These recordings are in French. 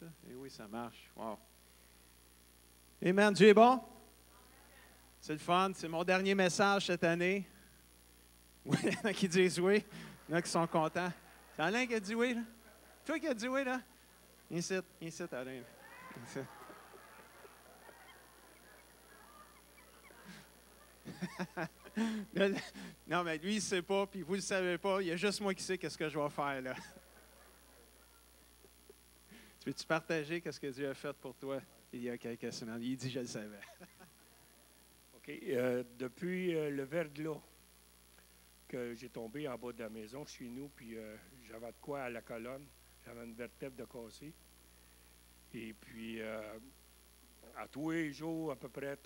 ça? Eh oui, ça marche. Wow. Amen. Dieu est bon? C'est le fun. C'est mon dernier message cette année. Oui, il y en a qui disent oui. Il y en a qui sont contents. C'est Alain qui a dit oui, là? Toi qui as dit oui, là? Ici, Alain. Ici. Non, mais lui, il ne sait pas, puis vous ne le savez pas. Il y a juste moi qui sais qu'est-ce que je vais faire, là. Tu peux-tu partager qu'est-ce que Dieu a fait pour toi il y a quelques semaines? Il dit, je le savais. OK. Depuis le verglas que j'ai tombé en bas de la maison chez nous, puis j'avais de quoi à la colonne. J'avais une vertèbre de cassée. Et puis, à tous les jours, à peu près,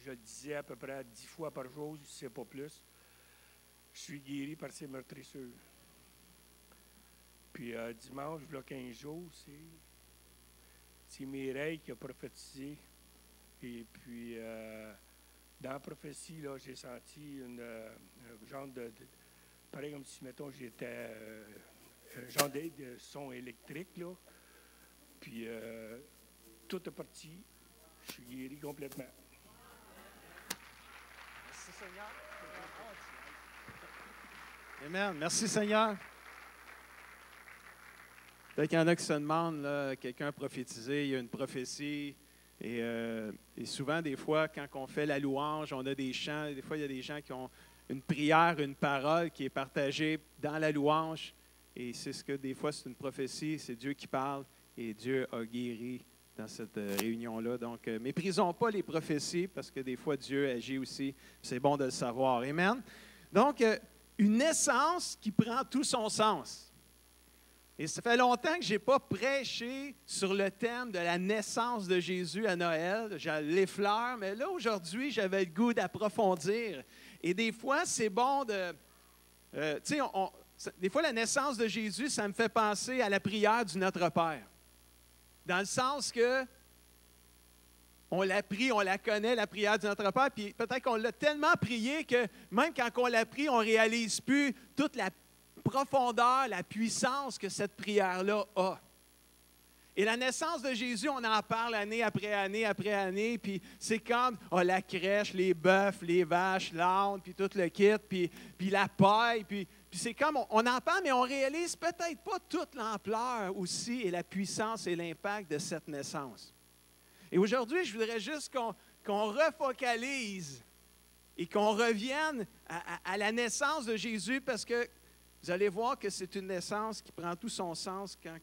je le disais, à peu près 10 fois par jour, si ce n'est pas plus, je suis guéri par ces meurtrissures. Puis, dimanche, il y a 15 jours, c'est Mireille qui a prophétisé. Et puis, dans la prophétie, là, j'ai senti un genre de pareil comme si, mettons, j'étais un genre de son électrique, là. Puis, tout est parti. Je suis guéri complètement. Merci, Seigneur. Amen. Merci, Seigneur. Peut-être qu'il y en a qui se demandent, là, quelqu'un a prophétisé, il y a une prophétie. Et souvent, des fois, quand on fait la louange, on a des chants. Des fois, il y a des gens qui ont une prière, une parole qui est partagée dans la louange. Et c'est ce que des fois, c'est une prophétie, c'est Dieu qui parle. Et Dieu a guéri dans cette réunion-là. Donc, méprisons pas les prophéties parce que des fois, Dieu agit aussi. C'est bon de le savoir. Amen. Donc, une naissance qui prend tout son sens. Et ça fait longtemps que je n'ai pas prêché sur le thème de la naissance de Jésus à Noël. J'ai l'effleure, mais là, aujourd'hui, j'avais le goût d'approfondir. Et des fois, c'est bon de... tu sais, des fois, la naissance de Jésus, ça me fait penser à la prière du Notre Père. Dans le sens que on l'a pris, on la connaît, la prière du Notre Père, puis peut-être qu'on l'a tellement prié que même quand on l'a pris, on ne réalise plus toute la profondeur, la puissance que cette prière-là a. Et la naissance de Jésus, on en parle année après année après année, puis c'est comme la crèche, les bœufs, les vaches, l'âne, puis tout le kit, puis la paille, puis c'est comme, on en parle, mais on réalise peut-être pas toute l'ampleur aussi et la puissance et l'impact de cette naissance. Et aujourd'hui, je voudrais juste qu'on refocalise et qu'on revienne à la naissance de Jésus parce que vous allez voir que c'est une naissance qui prend tout son sens quand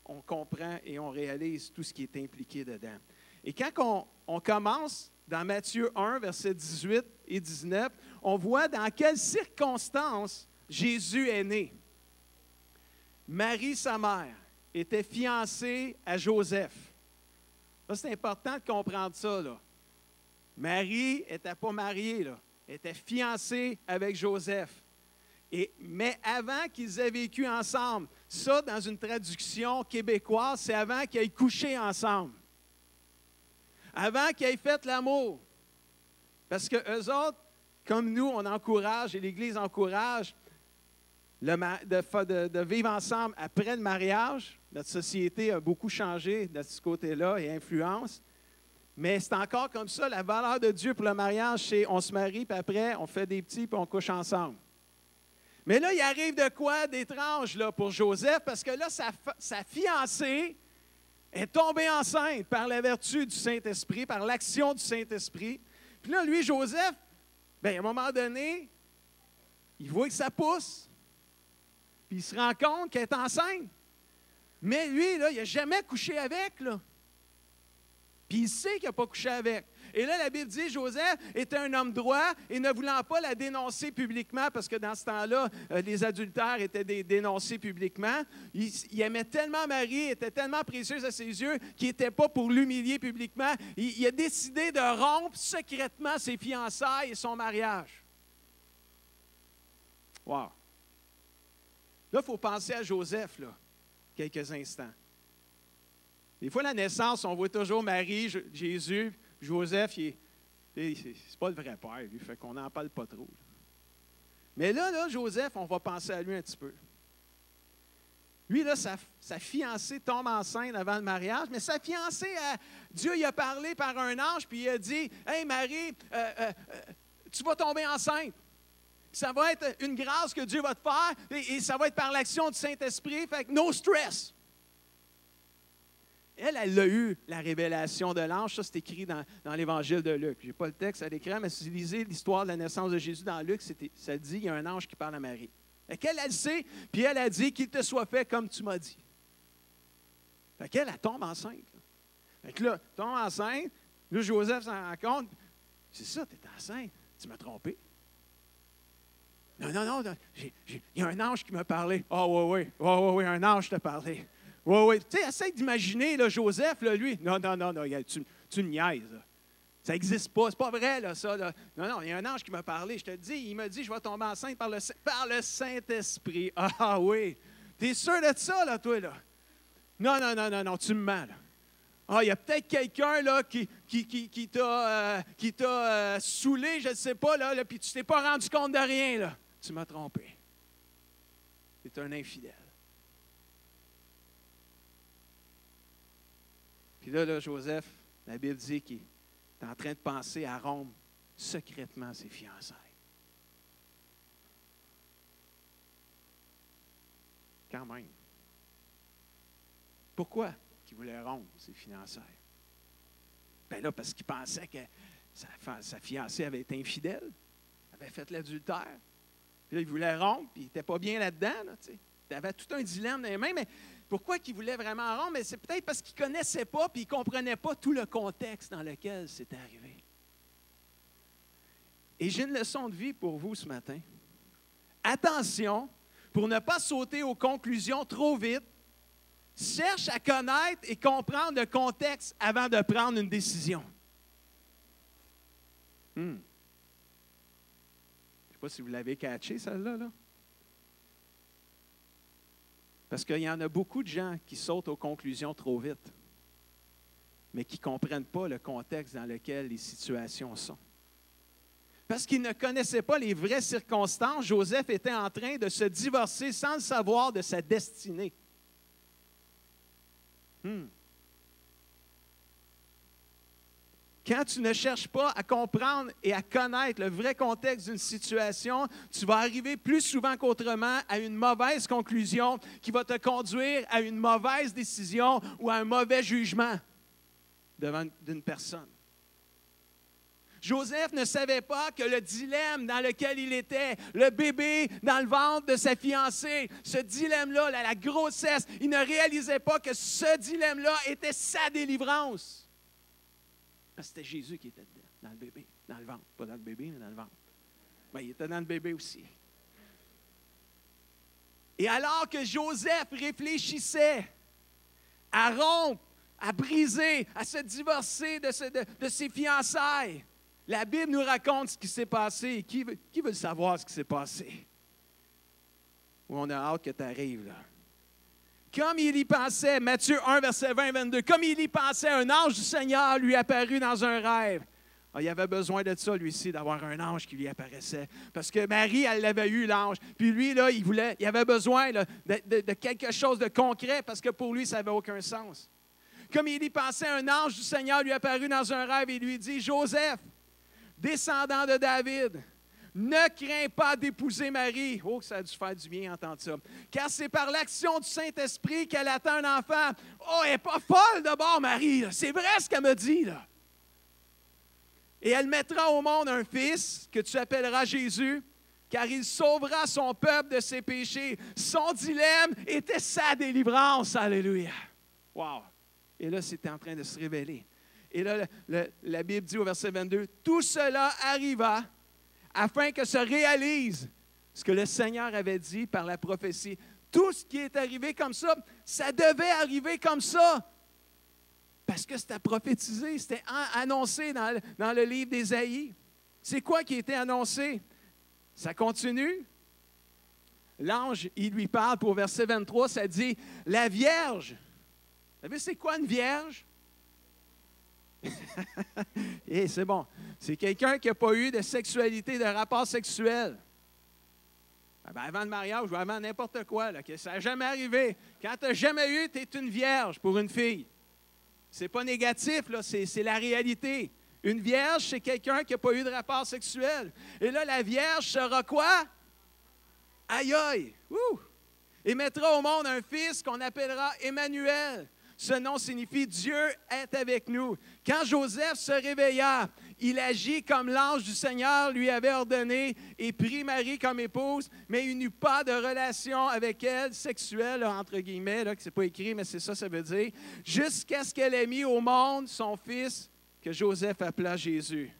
on comprend et on réalise tout ce qui est impliqué dedans. Et quand on commence dans Matthieu 1, versets 18 et 19, on voit dans quelles circonstances Jésus est né. Marie, sa mère, était fiancée à Joseph. Là, c'est important de comprendre ça, là. Marie n'était pas mariée, là. Elle était fiancée avec Joseph. Mais avant qu'ils aient vécu ensemble, ça, dans une traduction québécoise, c'est avant qu'ils aient couché ensemble. Avant qu'ils aient fait l'amour. Parce qu'eux autres, comme nous, on encourage, et l'Église encourage de vivre ensemble après le mariage. Notre société a beaucoup changé de ce côté-là et influence. Mais c'est encore comme ça, la valeur de Dieu pour le mariage, c'est on se marie, puis après, on fait des petits, puis on couche ensemble. Mais là, il arrive de quoi d'étrange là, pour Joseph, parce que là, sa fiancée est tombée enceinte par la vertu du Saint-Esprit, par l'action du Saint-Esprit. Puis là, lui, Joseph, bien, à un moment donné, il voit que ça pousse, puis il se rend compte qu'elle est enceinte. Mais lui, là, il n'a jamais couché avec, là. Puis il sait qu'il n'a pas couché avec. Et là, la Bible dit, Joseph était un homme droit et ne voulant pas la dénoncer publiquement, parce que dans ce temps-là, les adultères étaient dénoncés publiquement. Il aimait tellement Marie, était tellement précieuse à ses yeux, qu'il n'était pas pour l'humilier publiquement. Il a décidé de rompre secrètement ses fiançailles et son mariage. Wow! Là, il faut penser à Joseph, là, quelques instants. Des fois, la naissance, on voit toujours Marie, Jésus, Joseph, c'est pas le vrai père, lui, fait qu'on n'en parle pas trop. Là. Mais là, Joseph, on va penser à lui un petit peu. Lui, là, sa fiancée tombe enceinte avant le mariage, mais sa fiancée, Dieu lui a parlé par un ange, puis il a dit, « Hey Marie, tu vas tomber enceinte. Ça va être une grâce que Dieu va te faire, et ça va être par l'action du Saint-Esprit, fait que no stress. » Elle a eu la révélation de l'ange. Ça, c'est écrit dans l'Évangile de Luc. Je n'ai pas le texte à l'écran, mais si vous lisez l'histoire de la naissance de Jésus dans Luc, ça dit qu'il y a un ange qui parle à Marie. Et qu'elle, elle sait, puis elle a dit qu'il te soit fait comme tu m'as dit. Fait qu'elle, elle tombe enceinte. Là. Fait que là, tombe enceinte, là, Joseph s'en rend compte. C'est ça, tu es enceinte. Tu m'as trompé. Non, il y a un ange qui m'a parlé. Oui, un ange t'a parlé. Oui. Tu sais, essaie d'imaginer, là, Joseph, là, lui. Non, tu niaises. Là. Ça n'existe pas. C'est pas vrai, là, ça. Là. Non, il y a un ange qui m'a parlé. Je te dis, il m'a dit, je vais tomber enceinte par le Saint-Esprit. Ah oui. T'es sûr de ça, là, toi, là? Non, tu me mens, là. Ah, il y a peut-être quelqu'un, là, qui t'a saoulé, je ne sais pas, là, puis tu ne t'es pas rendu compte de rien, là. Tu m'as trompé. Tu es un infidèle. Puis là, Joseph, la Bible dit qu'il est en train de penser à rompre secrètement ses fiançailles. Quand même. Pourquoi qu'il voulait rompre ses fiançailles? Bien là, parce qu'il pensait que sa fiancée avait été infidèle, avait fait l'adultère. Puis là, il voulait rompre, puis il n'était pas bien là-dedans. Là, il avait tout un dilemme dans les mains, mais pourquoi qu'il voulait vraiment rompre? Mais c'est peut-être parce qu'il ne connaissait pas, puis il ne comprenait pas tout le contexte dans lequel c'était arrivé. Et j'ai une leçon de vie pour vous ce matin. Attention, pour ne pas sauter aux conclusions trop vite, cherche à connaître et comprendre le contexte avant de prendre une décision. Je ne sais pas si vous l'avez catché, celle-là. Là. Parce qu'il y en a beaucoup de gens qui sautent aux conclusions trop vite, mais qui ne comprennent pas le contexte dans lequel les situations sont. Parce qu'ils ne connaissaient pas les vraies circonstances, Joseph était en train de se divorcer sans le savoir de sa destinée. Quand tu ne cherches pas à comprendre et à connaître le vrai contexte d'une situation, tu vas arriver plus souvent qu'autrement à une mauvaise conclusion qui va te conduire à une mauvaise décision ou à un mauvais jugement devant d'une personne. Joseph ne savait pas que le dilemme dans lequel il était, le bébé dans le ventre de sa fiancée, ce dilemme-là, la grossesse, il ne réalisait pas que ce dilemme-là était sa délivrance. Parce que c'était Jésus qui était dedans, dans le bébé, dans le ventre. Pas dans le bébé, mais dans le ventre. Mais il était dans le bébé aussi. Et alors que Joseph réfléchissait à rompre, à briser, à se divorcer de ses fiançailles, la Bible nous raconte ce qui s'est passé. Qui veut savoir ce qui s'est passé? Ou on a hâte que tu arrives, là. Comme il y pensait, Matthieu 1, verset 20-22, comme il y pensait, un ange du Seigneur lui apparut dans un rêve. Alors, il avait besoin de ça, lui aussi, d'avoir un ange qui lui apparaissait. Parce que Marie, elle l'avait eu, l'ange. Puis lui, là, il avait besoin là, de quelque chose de concret parce que pour lui, ça n'avait aucun sens. Comme il y pensait, un ange du Seigneur lui apparut dans un rêve et lui dit, « Joseph, descendant de David, ne crains pas d'épouser Marie. » Oh, ça a dû faire du bien entendre ça. « Car c'est par l'action du Saint-Esprit qu'elle attend un enfant. » Oh, elle n'est pas folle de bord, Marie. Là. C'est vrai ce qu'elle me dit. Là. Et elle mettra au monde un fils que tu appelleras Jésus, car il sauvera son peuple de ses péchés. Son dilemme était sa délivrance. Alléluia. Wow. Et là, c'était en train de se révéler. Et là, la Bible dit au verset 22, « Tout cela arriva afin que se réalise ce que le Seigneur avait dit par la prophétie. » Tout ce qui est arrivé comme ça, ça devait arriver comme ça. Parce que c'était prophétisé, c'était annoncé dans le livre d'Ésaïe. C'est quoi qui était annoncé? Ça continue. L'ange, il lui parle pour verset 23, ça dit, « La Vierge. » Vous savez, c'est quoi une vierge? Et c'est bon. C'est quelqu'un qui n'a pas eu de sexualité, de rapport sexuel. Ah ben, avant le mariage ou avant n'importe quoi, là, que ça n'a jamais arrivé. Quand tu n'as jamais eu, tu es une vierge pour une fille. C'est pas négatif, là, c'est la réalité. Une vierge, c'est quelqu'un qui n'a pas eu de rapport sexuel. Et là, la vierge sera quoi? Aïe aïe! Ouh! Et mettra au monde un fils qu'on appellera Emmanuel. Ce nom signifie Dieu est avec nous. Quand Joseph se réveilla, il agit comme l'ange du Seigneur lui avait ordonné et prit Marie comme épouse, mais il n'eut pas de relation avec elle, sexuelle, là, entre guillemets, là, que c'est pas écrit, mais c'est ça, ça veut dire, jusqu'à ce qu'elle ait mis au monde son fils que Joseph appela Jésus.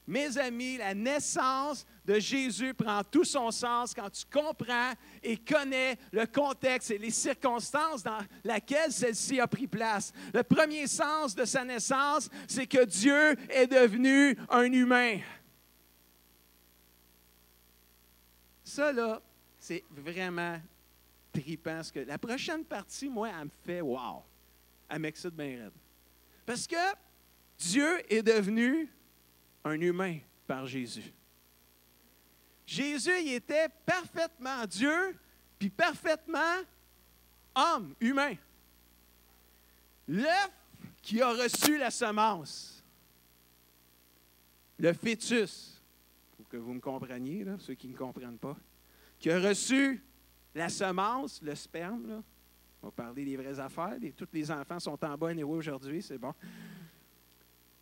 Mes amis, la naissance de Jésus prend tout son sens quand tu comprends et connais le contexte et les circonstances dans lesquelles celle-ci a pris place. Le premier sens de sa naissance, c'est que Dieu est devenu un humain. Ça, là, c'est vraiment trippant. La prochaine partie, moi, elle me fait « wow ». Elle m'excite bien raide. Parce que Dieu est devenu un humain par Jésus. Jésus, il était parfaitement Dieu, puis parfaitement homme, humain. L'œuf qui a reçu la semence, le fœtus, pour que vous me compreniez, là, ceux qui ne comprennent pas, qui a reçu la semence, le sperme, là, on va parler des vraies affaires, tous les enfants sont en bas et aujourd'hui, c'est bon.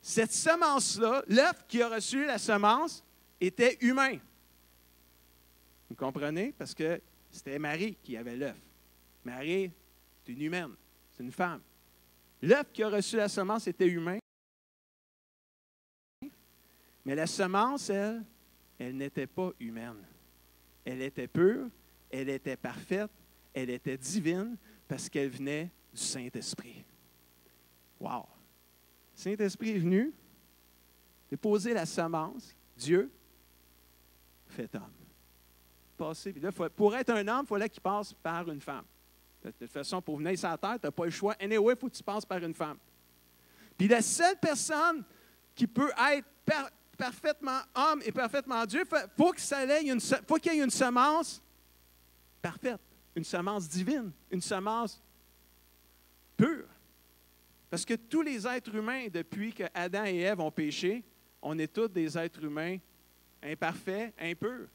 Cette semence-là, l'œuf qui a reçu la semence, était humain. Vous comprenez? Parce que c'était Marie qui avait l'œuf. Marie, c'est une humaine, c'est une femme. L'œuf qui a reçu la semence était humain. Mais la semence, elle n'était pas humaine. Elle était pure, elle était parfaite, elle était divine parce qu'elle venait du Saint-Esprit. Wow! Le Saint-Esprit est venu déposer la semence, Dieu, fait homme. Passer, puis là, pour être un homme, il fallait qu'il passe par une femme. De toute façon, pour venir sur la terre, tu n'as pas le choix. Anyway, il faut que tu passes par une femme. Puis la seule personne qui peut être parfaitement homme et parfaitement Dieu, il faut qu'il y ait une semence parfaite, une semence divine, une semence pure. Parce que tous les êtres humains, depuis que Adam et Ève ont péché, on est tous des êtres humains imparfaits, impurs.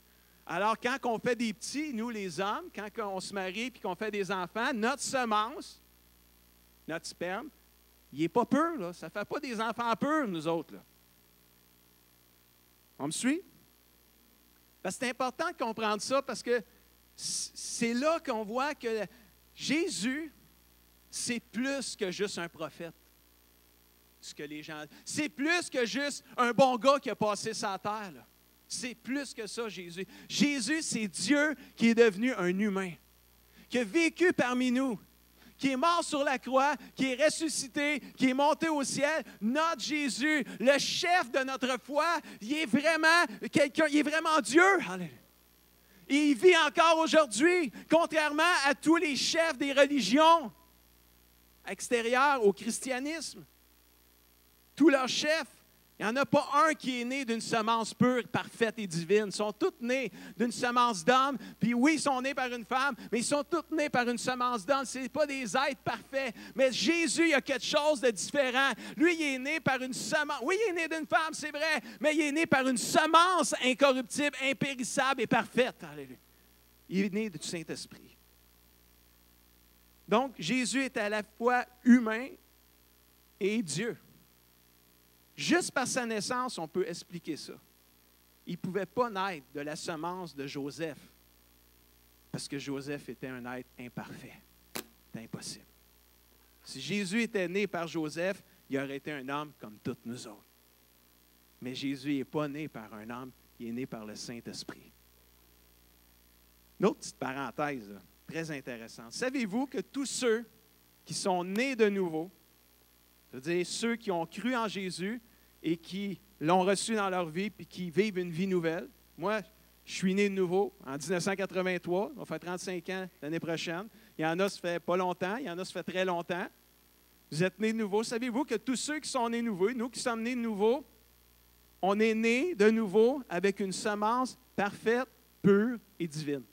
Alors, quand on fait des petits, nous les hommes, quand on se marie et qu'on fait des enfants, notre semence, notre sperme, il n'est pas pur, là. Ça ne fait pas des enfants purs, nous autres, là. On me suit? Parce que c'est important de comprendre ça, parce que c'est là qu'on voit que Jésus, c'est plus que juste un prophète. Ce que les gens... C'est plus que juste un bon gars qui a passé sa terre, là. C'est plus que ça, Jésus. Jésus, c'est Dieu qui est devenu un humain, qui a vécu parmi nous, qui est mort sur la croix, qui est ressuscité, qui est monté au ciel. Notre Jésus, le chef de notre foi, il est vraiment quelqu'un, il est vraiment Dieu. Alléluia. Et il vit encore aujourd'hui, contrairement à tous les chefs des religions extérieures au christianisme. Tous leurs chefs, il n'y en a pas un qui est né d'une semence pure, parfaite et divine. Ils sont tous nés d'une semence d'homme. Puis oui, ils sont nés par une femme, mais ils sont tous nés par une semence d'homme. Ce n'est pas des êtres parfaits. Mais Jésus, il a quelque chose de différent. Lui, il est né par une semence. Oui, il est né d'une femme, c'est vrai, mais il est né par une semence incorruptible, impérissable et parfaite. Alléluia. Il est né du Saint-Esprit. Donc, Jésus est à la fois humain et Dieu. Juste par sa naissance, on peut expliquer ça. Il ne pouvait pas naître de la semence de Joseph, parce que Joseph était un être imparfait. C'est impossible. Si Jésus était né par Joseph, il aurait été un homme comme toutes nous autres. Mais Jésus n'est pas né par un homme, il est né par le Saint-Esprit. Une autre petite parenthèse, là, très intéressante. Savez-vous que tous ceux qui sont nés de nouveau, c'est-à-dire ceux qui ont cru en Jésus et qui l'ont reçu dans leur vie puis qui vivent une vie nouvelle. Moi, je suis né de nouveau en 1983. On va faire 35 ans l'année prochaine. Il y en a, ça fait pas longtemps. Il y en a, ça fait très longtemps. Vous êtes nés de nouveau. Savez-vous que tous ceux qui sont nés de nouveau, nous qui sommes nés de nouveau, on est nés de nouveau avec une semence parfaite, pure et divine.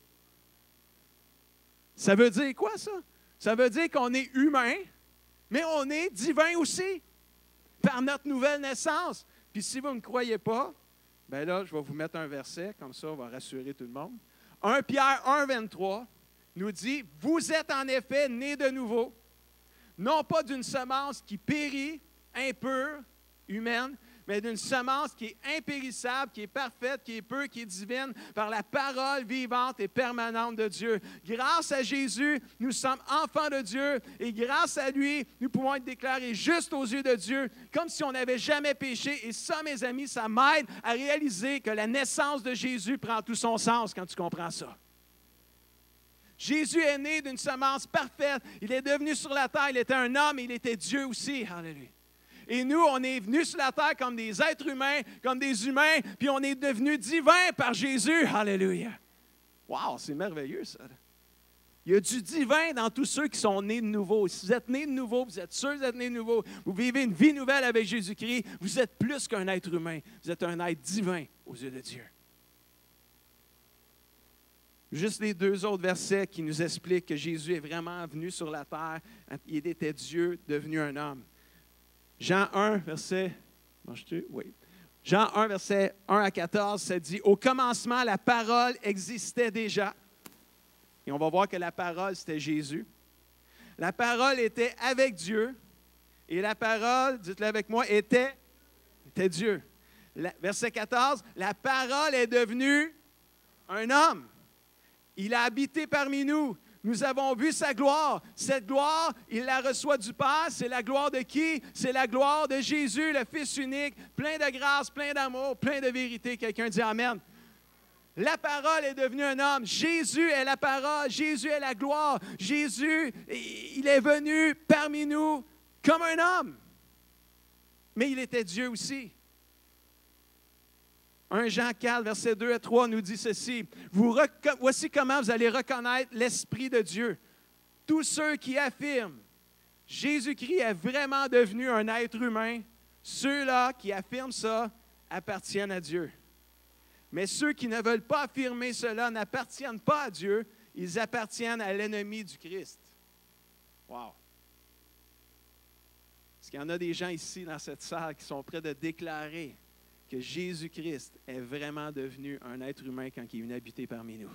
Ça veut dire quoi, ça? Ça veut dire qu'on est humain, mais on est divin aussi, par notre nouvelle naissance. Puis si vous ne me croyez pas, bien là, je vais vous mettre un verset, comme ça, on va rassurer tout le monde. 1 Pierre 1, 23 nous dit, « Vous êtes en effet nés de nouveau, non pas d'une semence qui périt, impure, humaine, mais d'une semence qui est impérissable, qui est parfaite, qui est pure, qui est divine, par la parole vivante et permanente de Dieu. Grâce à Jésus, nous sommes enfants de Dieu et grâce à lui, nous pouvons être déclarés justes aux yeux de Dieu, comme si on n'avait jamais péché. Et ça, mes amis, ça m'aide à réaliser que la naissance de Jésus prend tout son sens quand tu comprends ça. Jésus est né d'une semence parfaite. Il est devenu sur la terre. Il était un homme et il était Dieu aussi. Alléluia. Et nous, on est venus sur la terre comme des êtres humains, comme des humains, puis on est devenus divins par Jésus. Alléluia. Wow, c'est merveilleux, ça. Il y a du divin dans tous ceux qui sont nés de nouveau. Si vous êtes nés de nouveau, vous êtes sûrs que vous êtes nés de nouveau, vous vivez une vie nouvelle avec Jésus-Christ, vous êtes plus qu'un être humain. Vous êtes un être divin aux yeux de Dieu. Juste les 2 autres versets qui nous expliquent que Jésus est vraiment venu sur la terre. Il était Dieu devenu un homme. Jean 1, verset... Oui. Jean 1, verset 1 à 14, ça dit « Au commencement, la parole existait déjà. » Et on va voir que la parole, c'était Jésus. La parole était avec Dieu. Et la parole, dites-le avec moi, était Dieu. Verset 14, « La parole est devenue un homme. Il a habité parmi nous. Nous avons vu sa gloire. Cette gloire, il la reçoit du Père. C'est la gloire de qui? C'est la gloire de Jésus, le Fils unique, plein de grâce, plein d'amour, plein de vérité. Quelqu'un dit Amen. La parole est devenue un homme. Jésus est la parole. Jésus est la gloire. Jésus, il est venu parmi nous comme un homme. Mais il était Dieu aussi. 1 Jean 4, versets 2 à 3 nous dit ceci. Voici comment vous allez reconnaître l'Esprit de Dieu. Tous ceux qui affirment Jésus-Christ est vraiment devenu un être humain, ceux-là qui affirment ça appartiennent à Dieu. Mais ceux qui ne veulent pas affirmer cela n'appartiennent pas à Dieu, ils appartiennent à l'ennemi du Christ. Wow! Est-ce qu'il y en a des gens ici dans cette salle qui sont prêts de déclarer que Jésus-Christ est vraiment devenu un être humain quand il est venu habiter parmi nous?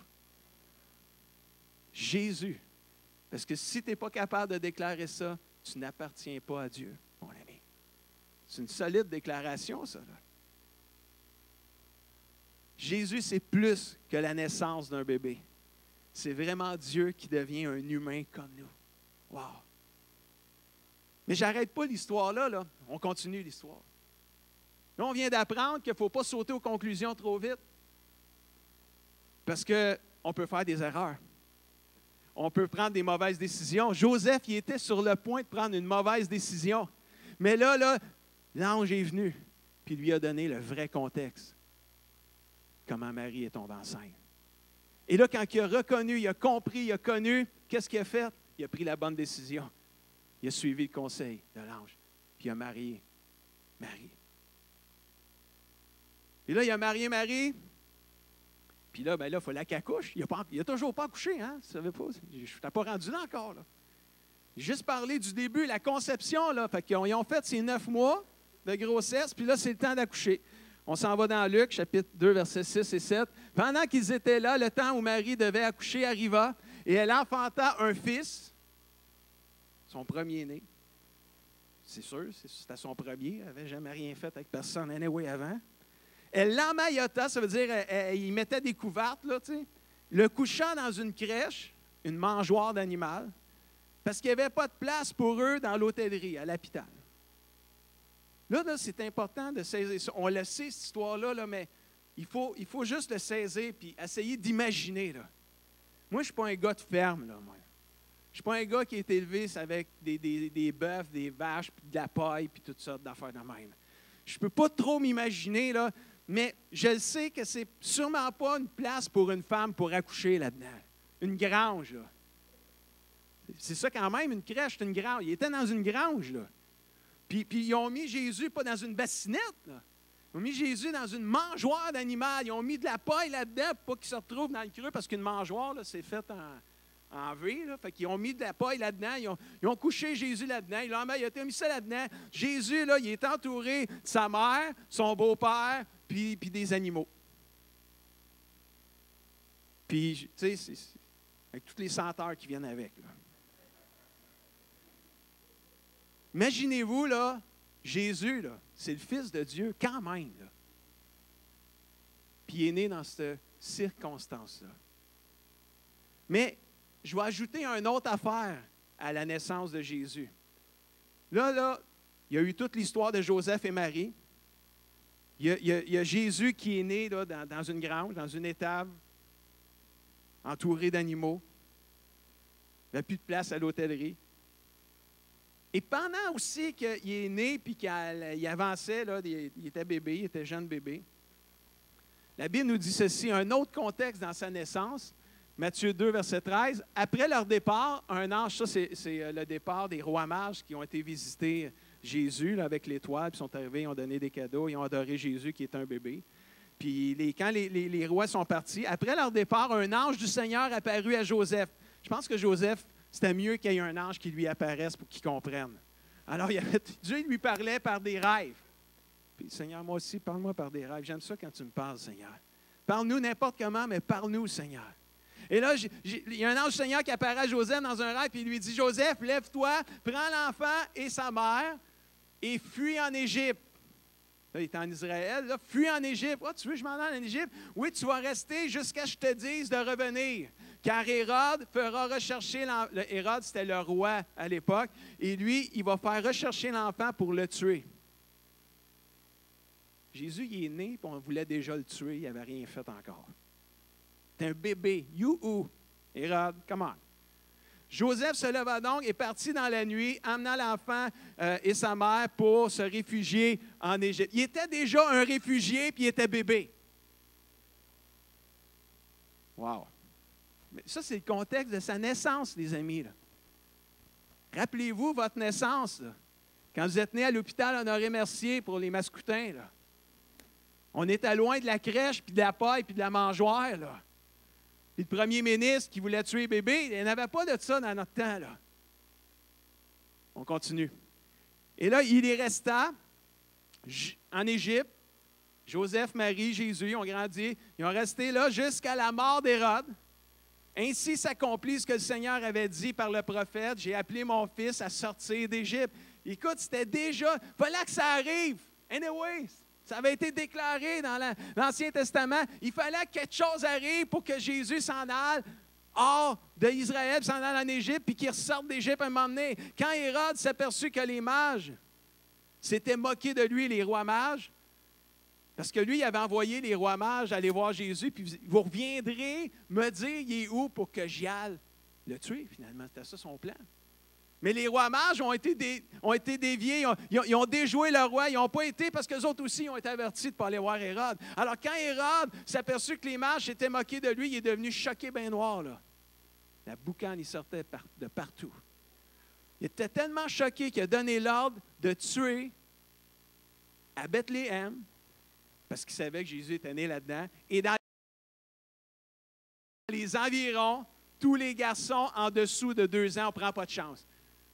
Jésus. Parce que si tu n'es pas capable de déclarer ça, tu n'appartiens pas à Dieu, mon ami. C'est une solide déclaration, ça. Là. Jésus, c'est plus que la naissance d'un bébé. C'est vraiment Dieu qui devient un humain comme nous. Wow! Mais j'arrête pas l'histoire là. On continue l'histoire. Là, on vient d'apprendre qu'il ne faut pas sauter aux conclusions trop vite. Parce qu'on peut faire des erreurs. On peut prendre des mauvaises décisions. Joseph, il était sur le point de prendre une mauvaise décision. Mais là, l'ange est venu, puis lui a donné le vrai contexte. Comment Marie est tombée enceinte. Et là, quand il a reconnu, il a compris, il a connu, qu'est-ce qu'il a fait? Il a pris la bonne décision. Il a suivi le conseil de l'ange, puis il a marié Marie. Et là, il a marié Marie. Puis là, il fallait qu'elle accouche. Il n'a toujours pas accouché, hein? Tu savais pas? Je ne t'ai pas rendu là encore. Là. Juste parler du début, la conception. Là. Fait qu'ils ont fait ces 9 mois de grossesse, puis là, c'est le temps d'accoucher. On s'en va dans Luc, chapitre 2, versets 6 et 7. Pendant qu'ils étaient là, le temps où Marie devait accoucher arriva, et elle enfanta un fils, son premier-né. C'est sûr, c'était son premier. Elle n'avait jamais rien fait avec personne anyway avant. Elle l'emmaillota, ça veut dire il mettait des couvertes, là, tu sais, le couchant dans une crèche, une mangeoire d'animal, parce qu'il n'y avait pas de place pour eux dans l'hôtellerie, à l'hôpital. Là, c'est important de saisir ça. On le sait, cette histoire-là, là, mais il faut juste le saisir et essayer d'imaginer. Là. Moi, je ne suis pas un gars de ferme. Là, moi. Je ne suis pas un gars qui est élevé avec des bœufs, des vaches, puis de la paille, puis toutes sortes d'affaires de même. Je ne peux pas trop m'imaginer, là, mais je le sais que c'est sûrement pas une place pour une femme pour accoucher là-dedans. Une grange, là. C'est ça quand même, une crèche, c'est une grange. Il était dans une grange, là. Puis ils ont mis Jésus pas dans une bassinette, là. Ils ont mis Jésus dans une mangeoire d'animal. Ils ont mis de la paille là-dedans pour pas qu'il se retrouve dans le creux, parce qu'une mangeoire, là, c'est fait en V. Là. Fait qu'ils ont mis de la paille là-dedans. Ils ont couché Jésus là-dedans. Il a mis ça là-dedans. Jésus, là, il est entouré de sa mère, son beau-père, puis des animaux. Puis, tu sais, avec toutes les senteurs qui viennent avec. Là. Imaginez-vous, là, Jésus, là, c'est le Fils de Dieu quand même. Là. Puis il est né dans cette circonstance-là. Mais je vais ajouter une autre affaire à la naissance de Jésus. Là, il y a eu toute l'histoire de Joseph et Marie. Il y a Jésus qui est né là, dans une grange, dans une étable, entouré d'animaux. Il n'y a plus de place à l'hôtellerie. Et pendant aussi qu'il est né puis qu'il avançait, là, il était bébé, il était jeune bébé, la Bible nous dit ceci, un autre contexte dans sa naissance, Matthieu 2, verset 13. Après leur départ, un ange, ça c'est le départ des rois mages qui ont été visiter Jésus là, avec l'étoile, puis sont arrivés, ils ont donné des cadeaux, ils ont adoré Jésus qui est un bébé. Puis quand les rois sont partis, après leur départ, un ange du Seigneur apparut à Joseph. Je pense que Joseph, c'était mieux qu'il y ait un ange qui lui apparaisse pour qu'il comprenne. Alors, Dieu lui parlait par des rêves. Puis, Seigneur, moi aussi, parle-moi par des rêves. J'aime ça quand tu me parles, Seigneur. Parle-nous n'importe comment, mais parle-nous, Seigneur. Et là, il y a un ange du Seigneur qui apparaît à Joseph dans un rêve, puis il lui dit, Joseph, lève-toi, prends l'enfant et sa mère et fuis en Égypte. Là, il est en Israël, là, fuis en Égypte. Oh, tu veux que je m'en aille en Égypte? Oui, tu vas rester jusqu'à ce que je te dise de revenir. Car Hérode fera rechercher l'enfant. Hérode, c'était le roi à l'époque. Et lui, il va faire rechercher l'enfant pour le tuer. Jésus, il est né, puis on voulait déjà le tuer. Il n'avait rien fait encore. C'est un bébé. You-hoo. Hérode, come on. Joseph se leva donc et partit dans la nuit, amenant l'enfant et sa mère pour se réfugier en Égypte. Il était déjà un réfugié, puis il était bébé. Wow! Mais ça, c'est le contexte de sa naissance, les amis. Là. Rappelez-vous votre naissance. Là. Quand vous êtes né à l'hôpital Honoré-Mercier pour les Mascoutins, là. On était loin de la crèche, puis de la paille, puis de la mangeoire. Là. Puis le premier ministre qui voulait tuer bébé, il n'y avait pas de ça dans notre temps. Là. On continue. Et là, il est resté en Égypte. Joseph, Marie, Jésus ont grandi. Ils ont resté là jusqu'à la mort d'Hérode. Ainsi s'accomplit ce que le Seigneur avait dit par le prophète. J'ai appelé mon fils à sortir d'Égypte. Écoute, c'était déjà... Il fallait que ça arrive. Anyway, ça avait été déclaré dans l'Ancien Testament. Il fallait que quelque chose arrive pour que Jésus s'en aille hors d'Israël, s'en aille en Égypte, puis qu'il ressorte d'Égypte à un moment donné. Quand Hérode s'aperçut que les mages s'étaient moqués de lui, les rois mages, parce que lui, il avait envoyé les rois mages aller voir Jésus, puis vous reviendrez me dire, il est où pour que j'y aille le tuer, finalement. C'était ça son plan. Mais les rois mages ont été déviés, ils ont déjoué le roi, ils n'ont pas été parce qu'eux autres aussi ont été avertis de ne pas aller voir Hérode. Alors, quand Hérode s'aperçut que les mages s'étaient moqués de lui, il est devenu choqué bien noir, là. La boucane, il sortait de partout. Il était tellement choqué qu'il a donné l'ordre de tuer à Bethléem, parce qu'il savait que Jésus était né là-dedans, et dans les environs, tous les garçons en dessous de 2 ans, on ne prend pas de chance.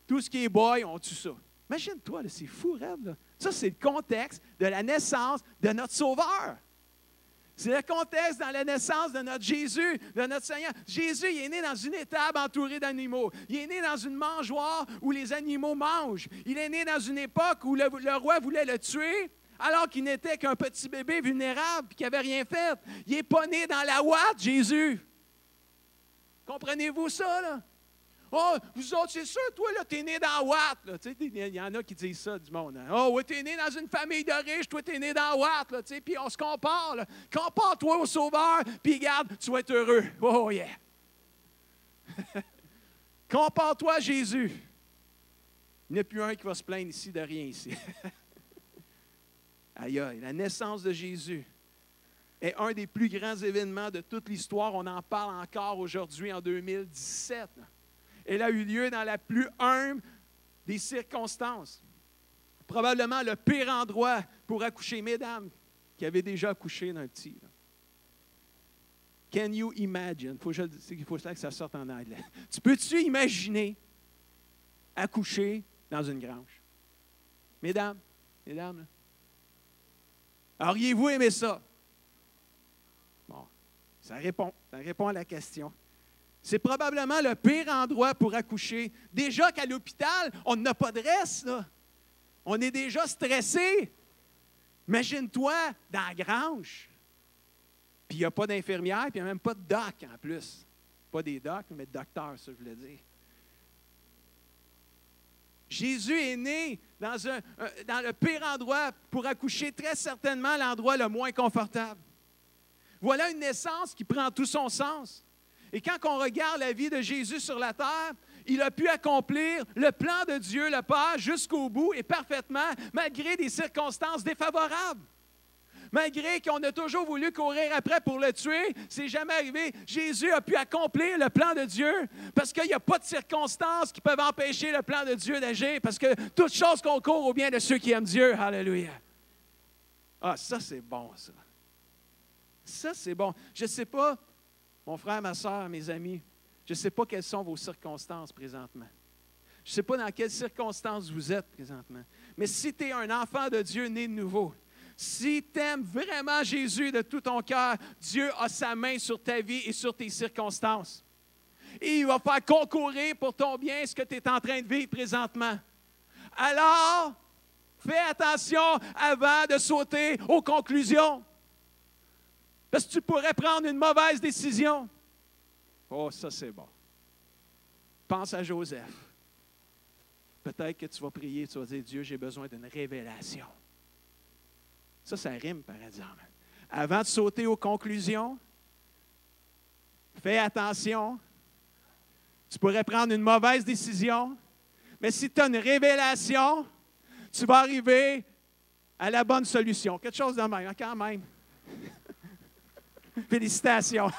Tout ce qui est boy, on tue ça. Imagine-toi, là, c'est fou, raide, là. Ça, c'est le contexte de la naissance de notre Sauveur. C'est le contexte dans la naissance de notre Jésus, de notre Seigneur. Jésus, il est né dans une étable entourée d'animaux. Il est né dans une mangeoire où les animaux mangent. Il est né dans une époque où le roi voulait le tuer, alors qu'il n'était qu'un petit bébé vulnérable et qu'il n'avait rien fait. Il n'est pas né dans la ouate, Jésus. Comprenez-vous ça, là? Oh, vous autres, c'est sûr, toi, là, t'es né dans la ouate. Tu sais, il y en a qui disent ça du monde. Hein? Oh, oui, t'es né dans une famille de riches, toi, t'es né dans la ouate, là, tu sais, puis on se compare, là. Compare-toi au Sauveur, puis regarde, tu vas être heureux. Oh, yeah! Compare-toi à Jésus. Il n'y a plus un qui va se plaindre ici de rien ici. Aïe, aïe, la naissance de Jésus est un des plus grands événements de toute l'histoire. On en parle encore aujourd'hui, en 2017. Elle a eu lieu dans la plus humble des circonstances. Probablement le pire endroit pour accoucher, mesdames qui avaient déjà accouché d'un petit. Là. Can you imagine? Il faut que ça sorte en anglais. Tu peux-tu imaginer accoucher dans une grange? Mesdames, là. Auriez-vous aimé ça? Bon, ça répond à la question. C'est probablement le pire endroit pour accoucher. Déjà qu'à l'hôpital, on n'a pas de reste, là. On est déjà stressé. Imagine-toi dans la grange. Puis il n'y a pas d'infirmière, puis il n'y a même pas de doc en plus. Pas des docs, mais de docteurs, ça je voulais dire. Jésus est né dans le pire endroit pour accoucher, très certainement l'endroit le moins confortable. Voilà une naissance qui prend tout son sens. Et quand on regarde la vie de Jésus sur la terre, il a pu accomplir le plan de Dieu, le Père, jusqu'au bout et parfaitement, malgré des circonstances défavorables. Malgré qu'on a toujours voulu courir après pour le tuer, c'est jamais arrivé. Jésus a pu accomplir le plan de Dieu parce qu'il n'y a pas de circonstances qui peuvent empêcher le plan de Dieu d'agir parce que toute chose concourt au bien de ceux qui aiment Dieu. Alléluia. Ah, ça, c'est bon, ça. Ça, c'est bon. Je ne sais pas, mon frère, ma soeur, mes amis, je ne sais pas quelles sont vos circonstances présentement. Je ne sais pas dans quelles circonstances vous êtes présentement. Mais si tu es un enfant de Dieu né de nouveau, si tu aimes vraiment Jésus de tout ton cœur, Dieu a sa main sur ta vie et sur tes circonstances. Et il va faire concourir pour ton bien ce que tu es en train de vivre présentement. Alors, fais attention avant de sauter aux conclusions. Parce que tu pourrais prendre une mauvaise décision. Oh, ça c'est bon. Pense à Joseph. Peut-être que tu vas prier, tu vas dire, Dieu, j'ai besoin d'une révélation. Ça rime, par exemple. Avant de sauter aux conclusions, fais attention. Tu pourrais prendre une mauvaise décision, mais si tu as une révélation, tu vas arriver à la bonne solution. Quelque chose de même, quand même. Félicitations.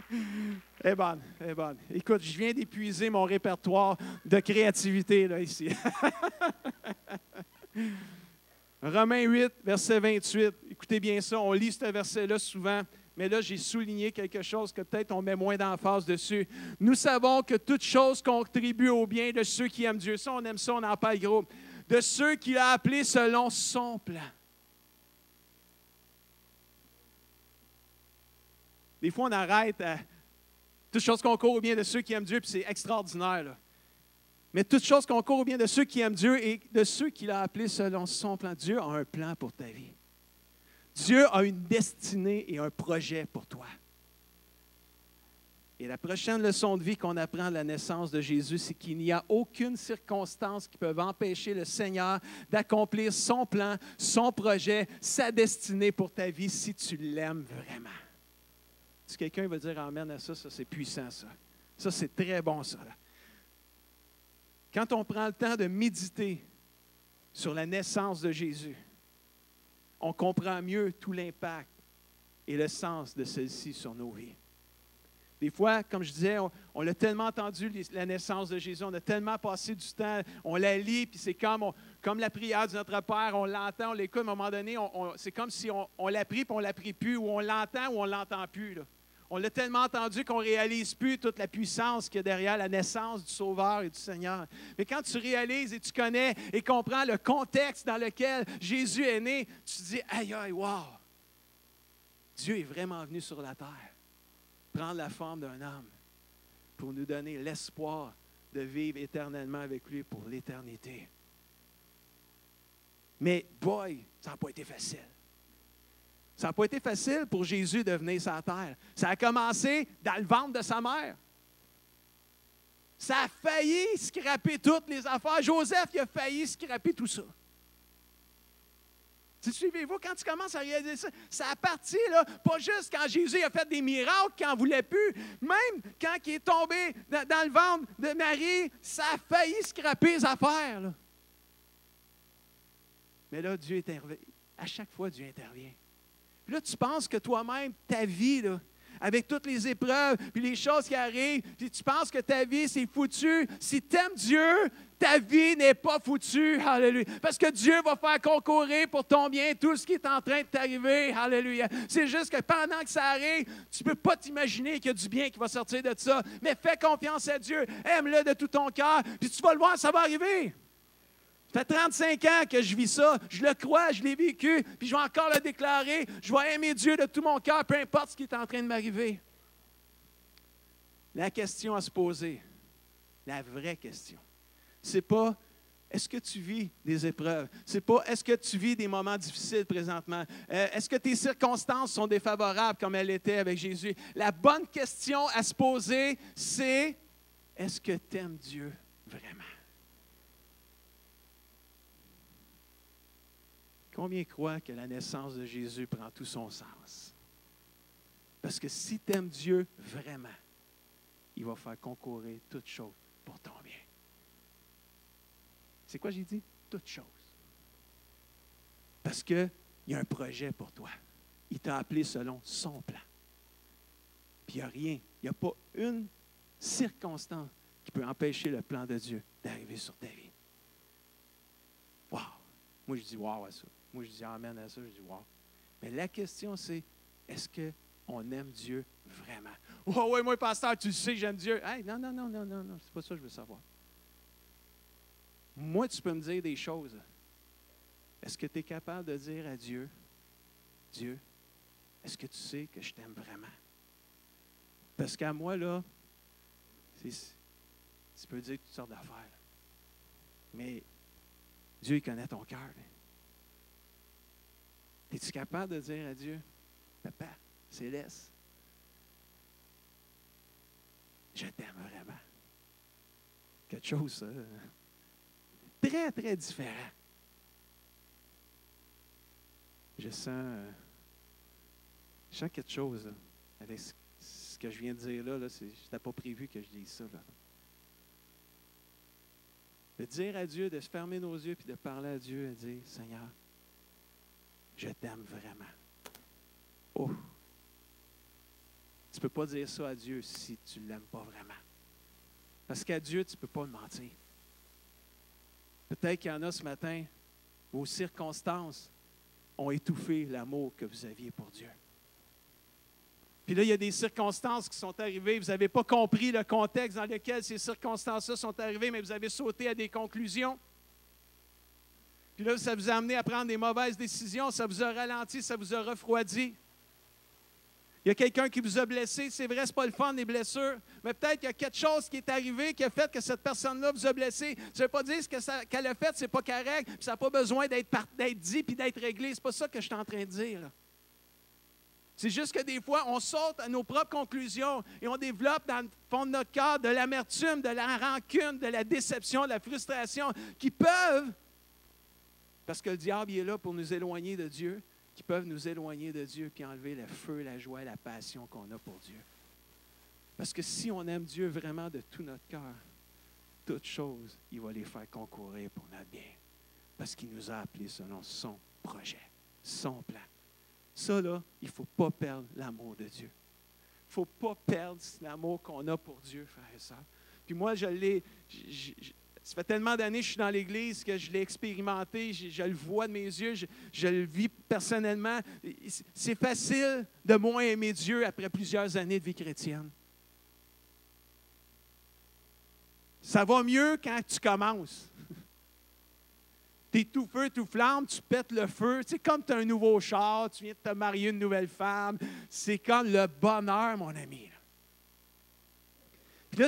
Elle est bonne, elle est bonne. Écoute, je viens d'épuiser mon répertoire de créativité là, ici. Romains 8, verset 28. Écoutez bien ça, on lit ce verset-là souvent, mais là, j'ai souligné quelque chose que peut-être on met moins d'emphase dessus. Nous savons que toute chose contribue au bien de ceux qui aiment Dieu. Ça, on aime ça, on en parle gros. De ceux qu'il a appelés selon son plan. Des fois, on arrête à toute chose concourt au bien de ceux qui aiment Dieu, puis c'est extraordinaire, là. Mais toute chose concourt au bien de ceux qui aiment Dieu et de ceux qu'il a appelés selon son plan. Dieu a un plan pour ta vie. Dieu a une destinée et un projet pour toi. Et la prochaine leçon de vie qu'on apprend de la naissance de Jésus, c'est qu'il n'y a aucune circonstance qui peut empêcher le Seigneur d'accomplir son plan, son projet, sa destinée pour ta vie si tu l'aimes vraiment. Si quelqu'un va dire amen à ça, ça c'est puissant, ça. Ça, c'est très bon, ça. Là. Quand on prend le temps de méditer sur la naissance de Jésus, on comprend mieux tout l'impact et le sens de celle-ci sur nos vies. Des fois, comme je disais, on l'a tellement entendu, la naissance de Jésus, on a tellement passé du temps, on la lit, puis c'est comme la prière de notre Père, on l'entend, on l'écoute, à un moment donné, c'est comme si on l'a pris, puis on ne l'a pris plus, ou on l'entend, ou on ne l'entend plus. Là. On l'a tellement entendu qu'on ne réalise plus toute la puissance qu'il y a derrière la naissance du Sauveur et du Seigneur. Mais quand tu réalises et tu connais et comprends le contexte dans lequel Jésus est né, tu te dis, aïe, aïe, wow! Dieu est vraiment venu sur la terre, prendre la forme d'un homme pour nous donner l'espoir de vivre éternellement avec lui pour l'éternité. Mais, boy, ça n'a pas été facile. Ça n'a pas été facile pour Jésus de venir sur la terre. Ça a commencé dans le ventre de sa mère. Ça a failli scraper toutes les affaires. Joseph, il a failli scraper tout ça. Suivez-vous, quand tu commences à réaliser ça, ça a parti, là, pas juste quand Jésus a fait des miracles, quand il ne voulait plus, même quand il est tombé dans le ventre de Marie, ça a failli scraper les affaires. Là. Mais là, Dieu intervient. À chaque fois, Dieu intervient. Puis là, tu penses que toi-même, ta vie, là, avec toutes les épreuves, puis les choses qui arrivent, puis tu penses que ta vie, c'est foutu. Si tu aimes Dieu, ta vie n'est pas foutue. Alléluia. Parce que Dieu va faire concourir pour ton bien tout ce qui est en train de t'arriver. Alléluia. C'est juste que pendant que ça arrive, tu ne peux pas t'imaginer qu'il y a du bien qui va sortir de ça. Mais fais confiance à Dieu. Aime-le de tout ton cœur, puis tu vas le voir, ça va arriver. Ça fait 35 ans que je vis ça. Je le crois, je l'ai vécu, puis je vais encore le déclarer. Je vais aimer Dieu de tout mon cœur, peu importe ce qui est en train de m'arriver. La question à se poser, la vraie question, c'est pas est-ce que tu vis des épreuves? C'est pas est-ce que tu vis des moments difficiles présentement? Est-ce que tes circonstances sont défavorables comme elles étaient avec Jésus? La bonne question à se poser, c'est est-ce que tu aimes Dieu vraiment? Combien croient que la naissance de Jésus prend tout son sens? Parce que si tu aimes Dieu vraiment, il va faire concourir toutes choses pour ton bien. C'est quoi j'ai dit? Toutes choses. Parce qu'il y a un projet pour toi. Il t'a appelé selon son plan. Puis il n'y a rien, il n'y a pas une circonstance qui peut empêcher le plan de Dieu d'arriver sur ta vie. Wow! Moi, je dis wow à ça. Moi, je dis amen à ça, je dis wow. Mais la question, c'est, est-ce qu'on aime Dieu vraiment? Oh oui, moi, pasteur, tu sais, j'aime Dieu. Hey, non, c'est pas ça que je veux savoir. Moi, tu peux me dire des choses. Est-ce que tu es capable de dire à Dieu, Dieu, est-ce que tu sais que je t'aime vraiment? Parce qu'à moi, là, tu peux dire toutes sortes d'affaires. Mais Dieu, il connaît ton cœur. Es-tu capable de dire à Dieu, Papa, Céleste, je t'aime vraiment? Quelque chose, ça, très, très différent. Je sens quelque chose là, avec ce que je viens de dire là. Je n'étais pas prévu que je dise ça. Là. De dire à Dieu, de se fermer nos yeux puis de parler à Dieu et de dire, Seigneur, je t'aime vraiment. Oh! Tu ne peux pas dire ça à Dieu si tu ne l'aimes pas vraiment. Parce qu'à Dieu, tu ne peux pas le mentir. Peut-être qu'il y en a ce matin, vos circonstances ont étouffé l'amour que vous aviez pour Dieu. Puis là, il y a des circonstances qui sont arrivées. Vous n'avez pas compris le contexte dans lequel ces circonstances-là sont arrivées, mais vous avez sauté à des conclusions. Puis là, ça vous a amené à prendre des mauvaises décisions. Ça vous a ralenti, ça vous a refroidi. Il y a quelqu'un qui vous a blessé. C'est vrai, ce n'est pas le fun, les blessures. Mais peut-être qu'il y a quelque chose qui est arrivé qui a fait que cette personne-là vous a blessé. Ça ne veut pas dire que qu'elle a fait, ce n'est pas correct. Puis ça n'a pas besoin d'être dit puis d'être réglé. Ce n'est pas ça que je suis en train de dire. Là. C'est juste que des fois, on saute à nos propres conclusions et on développe dans le fond de notre cœur de l'amertume, de la rancune, de la déception, de la frustration qui peuvent, parce que le diable il est là pour nous éloigner de Dieu, qui peuvent nous éloigner de Dieu puis enlever le feu, la joie et la passion qu'on a pour Dieu. Parce que si on aime Dieu vraiment de tout notre cœur, toutes choses, il va les faire concourir pour notre bien. Parce qu'il nous a appelés selon son projet, son plan. Ça, là, il ne faut pas perdre l'amour de Dieu. Il ne faut pas perdre l'amour qu'on a pour Dieu, frères et sœurs. Puis moi, ça fait tellement d'années que je suis dans l'Église que je l'ai expérimenté, je le vois de mes yeux, je le vis personnellement. C'est facile de moins aimer Dieu après plusieurs années de vie chrétienne. Ça va mieux quand tu commences. Tu es tout feu, tout flamme, tu pètes le feu. C'est comme tu as un nouveau char, tu viens de te marier une nouvelle femme. C'est comme le bonheur, mon ami. Puis là,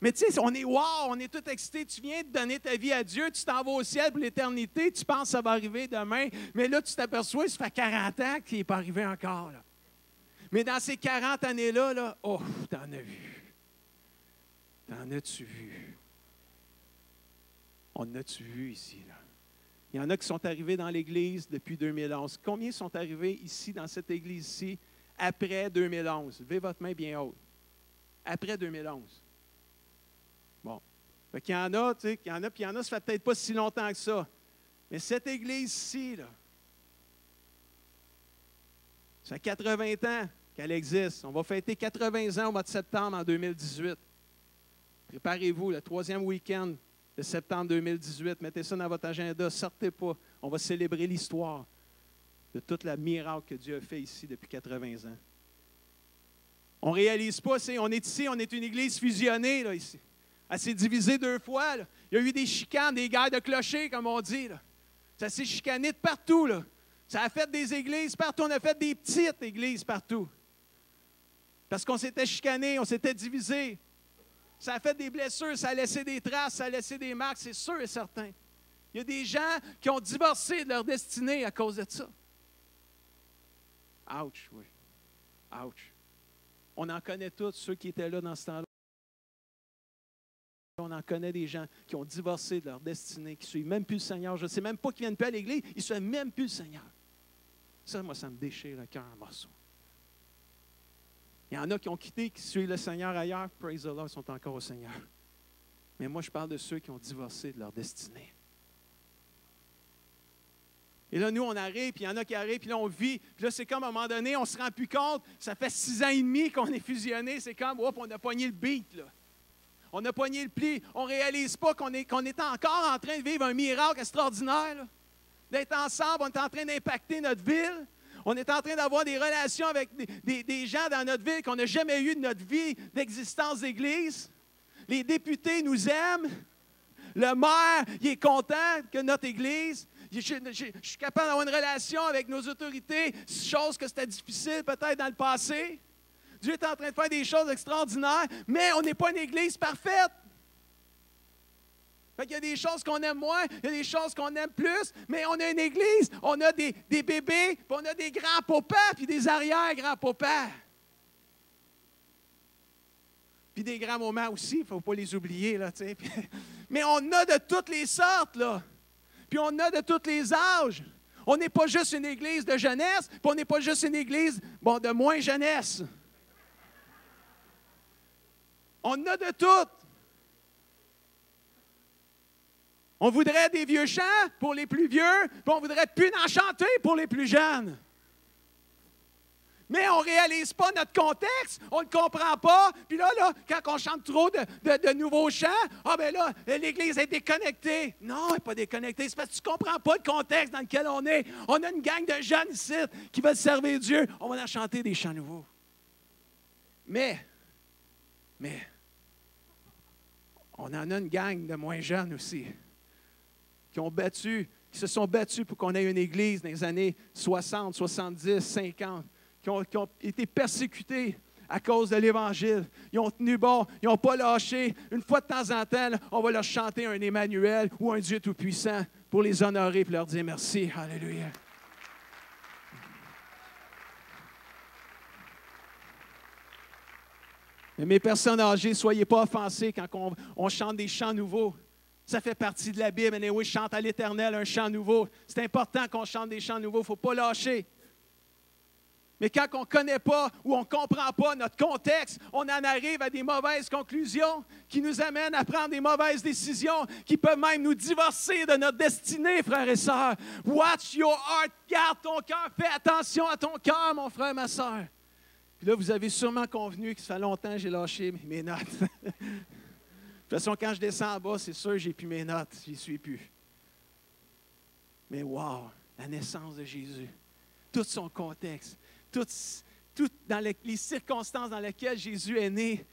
mais tu sais, on est wow, on est tout excités. Tu viens de donner ta vie à Dieu, tu t'en vas au ciel pour l'éternité, tu penses que ça va arriver demain, mais là, tu t'aperçois, ça fait 40 ans qu'il n'est pas arrivé encore. Là. Mais dans ces 40 années-là, là, oh, t'en as vu. T'en as-tu vu? On en a-tu vu ici, là? Il y en a qui sont arrivés dans l'Église depuis 2011. Combien sont arrivés ici, dans cette Église-ci, après 2011? Levez votre main bien haute. Après 2011. Bon. Fait qu'il y en a, tu sais, puis il y en a, ça fait peut-être pas si longtemps que ça. Mais cette Église-ci, là, ça fait 80 ans qu'elle existe. On va fêter 80 ans au mois de septembre en 2018. Préparez-vous, le 3e week-end de septembre 2018. Mettez ça dans votre agenda, sortez pas. On va célébrer l'histoire de toute la miracle que Dieu a fait ici depuis 80 ans. On ne réalise pas, on est ici, on est une église fusionnée là, ici. Elle s'est divisée 2 fois. Là. Il y a eu des chicanes, des guerres de clochers, comme on dit. Là. Ça s'est chicané de partout. Là. Ça a fait des églises partout. On a fait des petites églises partout. Parce qu'on s'était chicané, on s'était divisé. Ça a fait des blessures, ça a laissé des traces, ça a laissé des marques, c'est sûr et certain. Il y a des gens qui ont divorcé de leur destinée à cause de ça. Ouch, oui. Ouch. On en connaît tous, ceux qui étaient là dans ce temps-là. On en connaît des gens qui ont divorcé de leur destinée, qui ne suivent même plus le Seigneur. Je ne sais même pas qu'ils ne viennent plus à l'Église, ils ne suivent même plus le Seigneur. Ça, moi, ça me déchire le cœur en morceaux. Il y en a qui ont quitté, qui suivent le Seigneur ailleurs. Praise the Lord, ils sont encore au Seigneur. Mais moi, je parle de ceux qui ont divorcé de leur destinée. Et là, nous, on arrive, puis il y en a qui arrivent, puis là, on vit. Puis là, c'est comme à un moment donné, on ne se rend plus compte. Ça fait 6 ans et demi qu'on est fusionnés. C'est comme, hop, on a pogné le beat, là. On a pogné le pli. On ne réalise pas qu'on est encore en train de vivre un miracle extraordinaire, là. D'être ensemble, on est en train d'impacter notre ville. On est en train d'avoir des relations avec des gens dans notre ville qu'on n'a jamais eu de notre vie d'existence d'église. Les députés nous aiment. Le maire, il est content que notre église. Je suis capable d'avoir une relation avec nos autorités, chose que c'était difficile peut-être dans le passé. Dieu est en train de faire des choses extraordinaires, mais on n'est pas une église parfaite. Il y a des choses qu'on aime moins, il y a des choses qu'on aime plus, mais on a une église, on a des bébés, puis on a des grands-papas, puis des arrière-grands-papas. Puis des grands-mamans aussi, il ne faut pas les oublier, là, tu sais. Mais on a de toutes les sortes, là. Puis on a de tous les âges. On n'est pas juste une église de jeunesse, puis on n'est pas juste une église, de moins jeunesse. On a de tout. On voudrait des vieux chants pour les plus vieux, puis on voudrait plus en chanter pour les plus jeunes. Mais on ne réalise pas notre contexte, on ne le comprend pas. Puis là, quand on chante trop de nouveaux chants, l'Église est déconnectée. Non, elle n'est pas déconnectée, c'est parce que tu ne comprends pas le contexte dans lequel on est. On a une gang de jeunes ici qui veulent servir Dieu. On va en chanter des chants nouveaux. Mais, on en a une gang de moins jeunes aussi, qui se sont battus pour qu'on ait une église dans les années 60, 70, 50, qui ont été persécutés à cause de l'Évangile. Ils ont tenu bon, ils n'ont pas lâché. Une fois de temps en temps, là, on va leur chanter un Emmanuel ou un Dieu Tout-Puissant pour les honorer et leur dire merci. Alléluia. Mais mes personnes âgées, ne soyez pas offensées quand on chante des chants nouveaux. Ça fait partie de la Bible. Et oui, chante à l'Éternel un chant nouveau. C'est important qu'on chante des chants nouveaux. Il ne faut pas lâcher. Mais quand on ne connaît pas ou on ne comprend pas notre contexte, on en arrive à des mauvaises conclusions qui nous amènent à prendre des mauvaises décisions qui peuvent même nous divorcer de notre destinée, frères et sœurs. Watch your heart. Garde ton cœur. Fais attention à ton cœur, mon frère, ma sœur. Puis là, vous avez sûrement convenu que ça fait longtemps que j'ai lâché mes notes. De toute façon, quand je descends en bas, c'est sûr que je n'ai plus mes notes. Je n'y suis plus. Mais wow, la naissance de Jésus, tout son contexte, tout dans les circonstances dans lesquelles Jésus est né,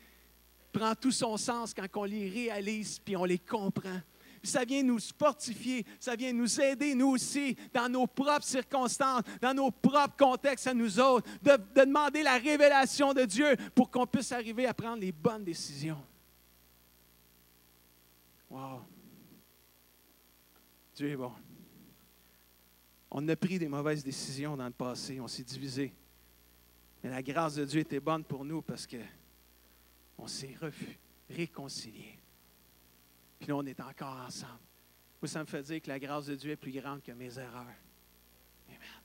prend tout son sens quand on les réalise puis on les comprend. Ça vient nous fortifier, ça vient nous aider, nous aussi, dans nos propres circonstances, dans nos propres contextes à nous autres, de demander la révélation de Dieu pour qu'on puisse arriver à prendre les bonnes décisions. Wow! Dieu est bon. On a pris des mauvaises décisions dans le passé, on s'est divisé. Mais la grâce de Dieu était bonne pour nous parce qu'on s'est réconciliés. Puis là, on est encore ensemble. Moi, ça me fait dire que la grâce de Dieu est plus grande que mes erreurs. Amen.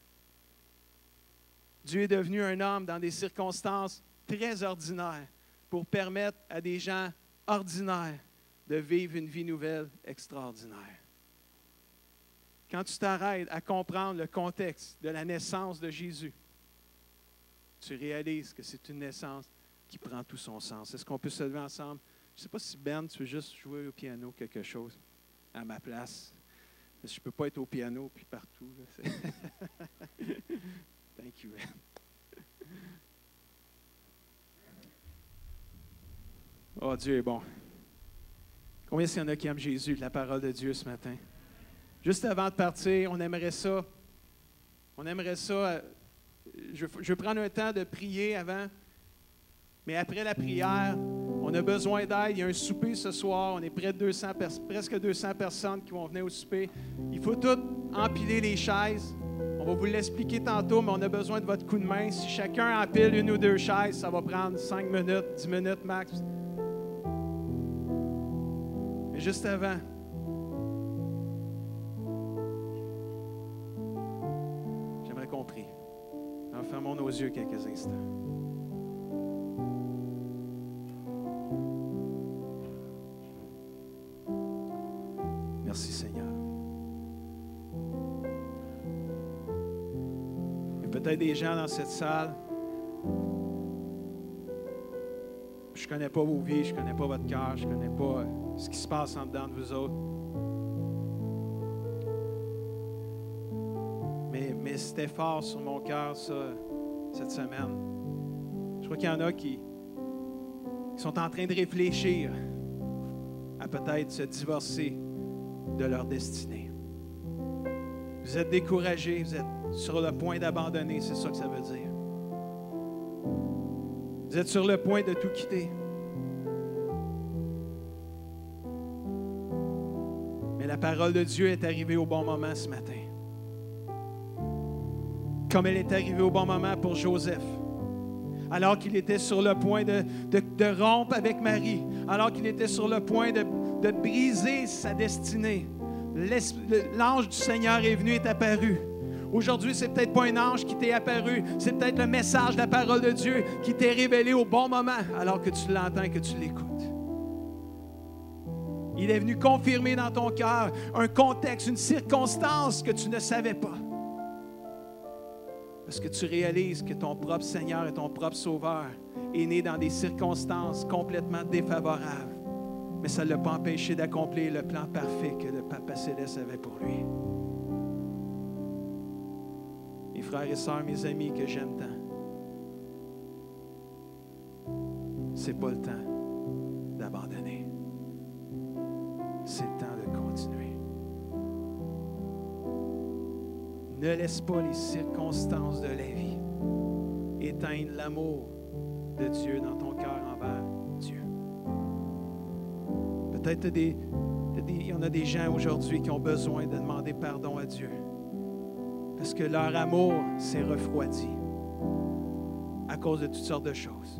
Dieu est devenu un homme dans des circonstances très ordinaires pour permettre à des gens ordinaires de vivre une vie nouvelle extraordinaire. Quand tu t'arrêtes à comprendre le contexte de la naissance de Jésus, Tu réalises que c'est une naissance qui prend tout son sens. Est-ce qu'on peut se lever ensemble? Je ne sais pas si Ben, tu veux juste jouer au piano quelque chose à ma place. Je ne peux pas être au piano puis partout. Thank you, Ben. Oh, Dieu est bon. Combien il y en a qui aiment Jésus, la parole de Dieu ce matin? Juste avant de partir, on aimerait ça. Je veux prendre un temps de prier avant. Mais après la prière, on a besoin d'aide. Il y a un souper ce soir. On est près de presque 200 personnes qui vont venir au souper. Il faut tout empiler les chaises. On va vous l'expliquer tantôt, mais on a besoin de votre coup de main. Si chacun empile une ou deux chaises, ça va prendre 5 minutes, 10 minutes max. Mais juste avant, j'aimerais qu'on prie. Alors, fermons nos yeux quelques instants. Merci Seigneur. Il y a peut-être des gens dans cette salle. Je ne connais pas vos vies, je ne connais pas votre cœur, je ne connais pas ce qui se passe en dedans de vous autres. Mais c'était fort sur mon cœur, ça, cette semaine. Je crois qu'il y en a qui sont en train de réfléchir à peut-être se divorcer de leur destinée. Vous êtes découragés, vous êtes sur le point d'abandonner, c'est ça que ça veut dire. Vous êtes sur le point de tout quitter. Mais la parole de Dieu est arrivée au bon moment ce matin. Comme elle est arrivée au bon moment pour Joseph. Alors qu'il était sur le point de rompre avec Marie. Alors qu'il était sur le point de briser sa destinée. L'ange du Seigneur est venu, est apparu. Aujourd'hui, c'est peut-être pas un ange qui t'est apparu, c'est peut-être le message de la parole de Dieu qui t'est révélé au bon moment, alors que tu l'entends et que tu l'écoutes. Il est venu confirmer dans ton cœur un contexte, une circonstance que tu ne savais pas. Parce que tu réalises que ton propre Seigneur et ton propre Sauveur est né dans des circonstances complètement défavorables. Mais ça ne l'a pas empêché d'accomplir le plan parfait que le Papa Céleste avait pour lui. Mes frères et sœurs, mes amis que j'aime tant, c'est pas le temps d'abandonner. C'est le temps de continuer. Ne laisse pas les circonstances de la vie éteindre l'amour de Dieu dans ton cœur envers Dieu. Peut-être il y en a des gens aujourd'hui qui ont besoin de demander pardon à Dieu. Parce que leur amour s'est refroidi à cause de toutes sortes de choses.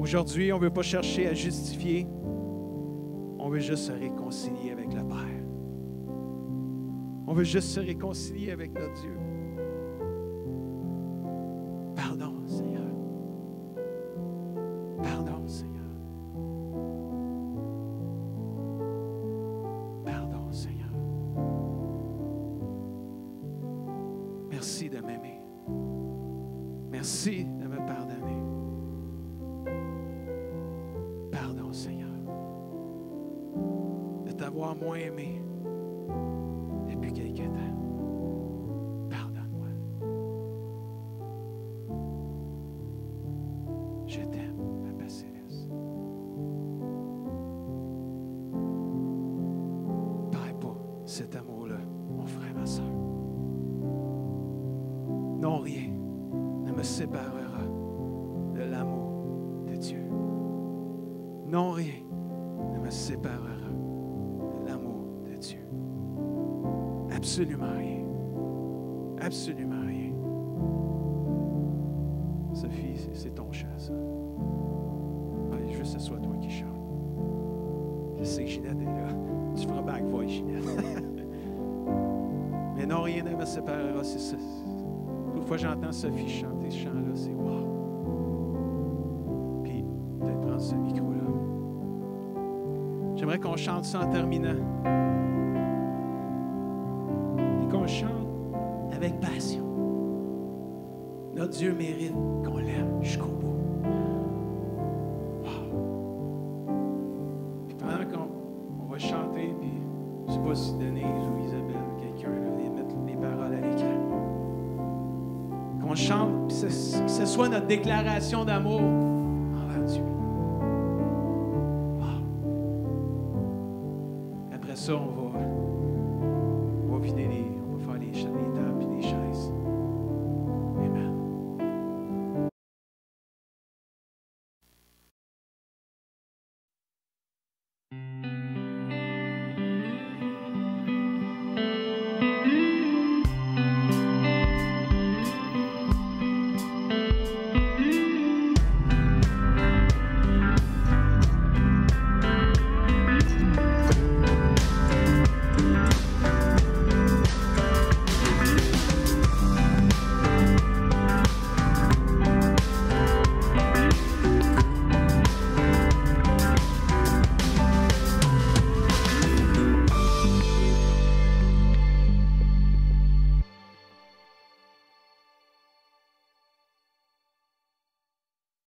Aujourd'hui, on ne veut pas chercher à justifier. On veut juste se réconcilier avec le Père. On veut juste se réconcilier avec notre Dieu. Pardon, Seigneur. Pardon, Seigneur. Pardon, Seigneur. Merci de m'aimer. Merci de me pardonner. Pardon, Seigneur. De t'avoir moins aimé depuis quelque temps. Pardonne-moi. Je t'aime, Papa Céleste. Perds pas cet amour-là, mon frère, ma soeur. Non, rien ne me séparera de l'amour de Dieu. Non, rien ne me séparera de l'amour de Dieu. Absolument rien. Absolument rien. Sophie, c'est ton chant, ça. Allez, juste ce soit toi qui chante. Je sais que Ginette est là. Tu feras back voice, Ginette. Mais non, rien ne me séparera, c'est ça. Toute fois que j'entends Sophie chanter ce chant-là, c'est wow. Puis, peut-être prendre ce micro-là. J'aimerais qu'on chante ça en terminant. Et qu'on chante avec passion. notre Dieu mérite qu'on l'aime jusqu'au bout. Wow. Puis pendant qu'on va chanter, puis je ne sais pas si Denise ou Isabelle ou quelqu'un va mettre les paroles à l'écran. Qu'on chante, puis que ce soit notre déclaration d'amour envers Dieu. Wow. Après ça, on va